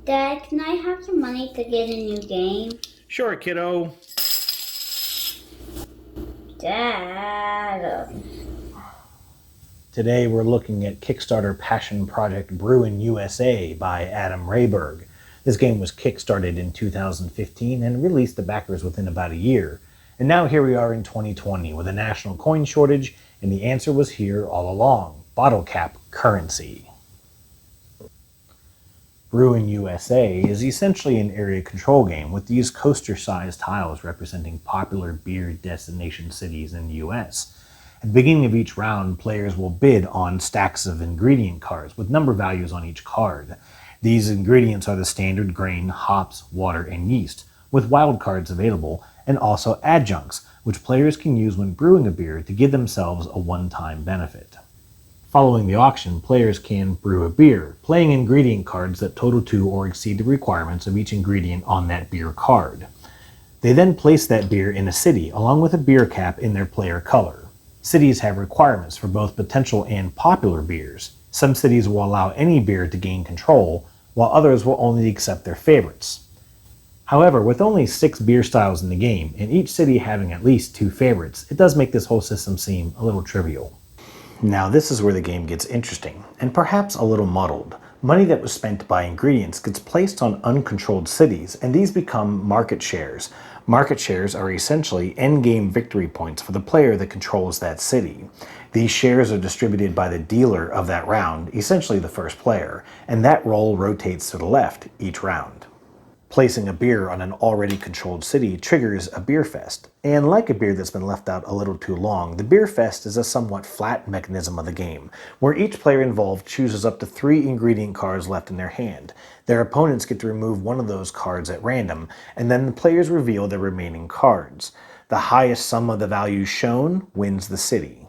Dad, can I have some money to get a new game? Sure, kiddo. Dad. Today we're looking at Kickstarter passion project Brewing USA by Adam Rayberg. This game was kickstarted in 2015 and released to backers within about a year. And now here we are in 2020 with a national coin shortage, and the answer was here all along: bottle cap currency. Brewing USA is essentially an area control game with these coaster-sized tiles representing popular beer destination cities in the US. At the beginning of each round, players will bid on stacks of ingredient cards with number values on each card. These ingredients are the standard grain, hops, water, and yeast, with wild cards available, and also adjuncts, which players can use when brewing a beer to give themselves a one-time benefit. Following the auction, players can brew a beer, playing ingredient cards that total to or exceed the requirements of each ingredient on that beer card. They then place that beer in a city, along with a beer cap in their player color. Cities have requirements for both potential and popular beers. Some cities will allow any beer to gain control, while others will only accept their favorites. However, with only 6 beer styles in the game, and each city having at least 2 favorites, it does make this whole system seem a little trivial. Now this is where the game gets interesting, and perhaps a little muddled. Money that was spent by ingredients gets placed on uncontrolled cities, and these become market shares. Market shares are essentially endgame victory points for the player that controls that city. These shares are distributed by the dealer of that round, essentially the first player, and that roll rotates to the left each round. Placing a beer on an already controlled city triggers a beer fest, and like a beer that's been left out a little too long, the beer fest is a somewhat flat mechanism of the game, where each player involved chooses up to 3 ingredient cards left in their hand. Their opponents get to remove one of those cards at random, and then the players reveal their remaining cards. The highest sum of the values shown wins the city.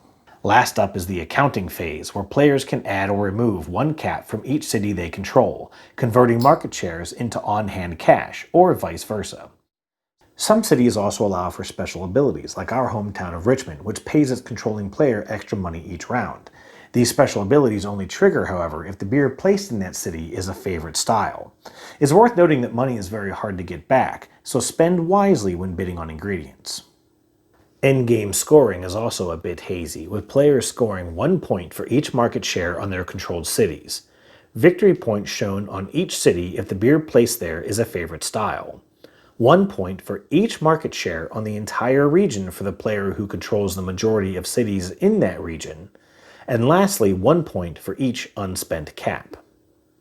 Last up is the accounting phase, where players can add or remove 1 cap from each city they control, converting market shares into on-hand cash, or vice versa. Some cities also allow for special abilities, like our hometown of Richmond, which pays its controlling player extra money each round. These special abilities only trigger, however, if the beer placed in that city is a favorite style. It's worth noting that money is very hard to get back, so spend wisely when bidding on ingredients. Endgame scoring is also a bit hazy, with players scoring 1 point for each market share on their controlled cities. Victory points shown on each city if the beer placed there is a favorite style. 1 point for each market share on the entire region for the player who controls the majority of cities in that region. And lastly, 1 point for each unspent cap.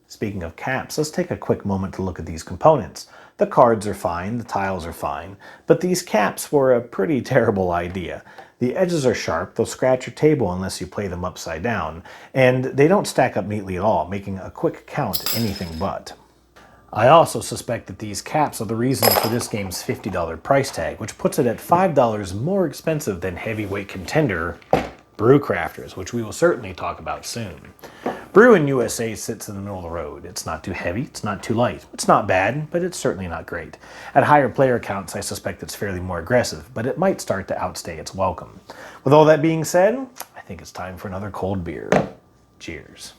Speaking of caps, let's take a quick moment to look at these components. The cards are fine, the tiles are fine, but these caps were a pretty terrible idea. The edges are sharp, they'll scratch your table unless you play them upside down, and they don't stack up neatly at all, making a quick count anything but. I also suspect that these caps are the reason for this game's $50 price tag, which puts it at $5 more expensive than heavyweight contender Brewcrafters, which we will certainly talk about soon. Brewing USA sits in the middle of the road. It's not too heavy, it's not too light. It's not bad, but it's certainly not great. At higher player counts, I suspect it's fairly more aggressive, but it might start to outstay its welcome. With all that being said, I think it's time for another cold beer. Cheers.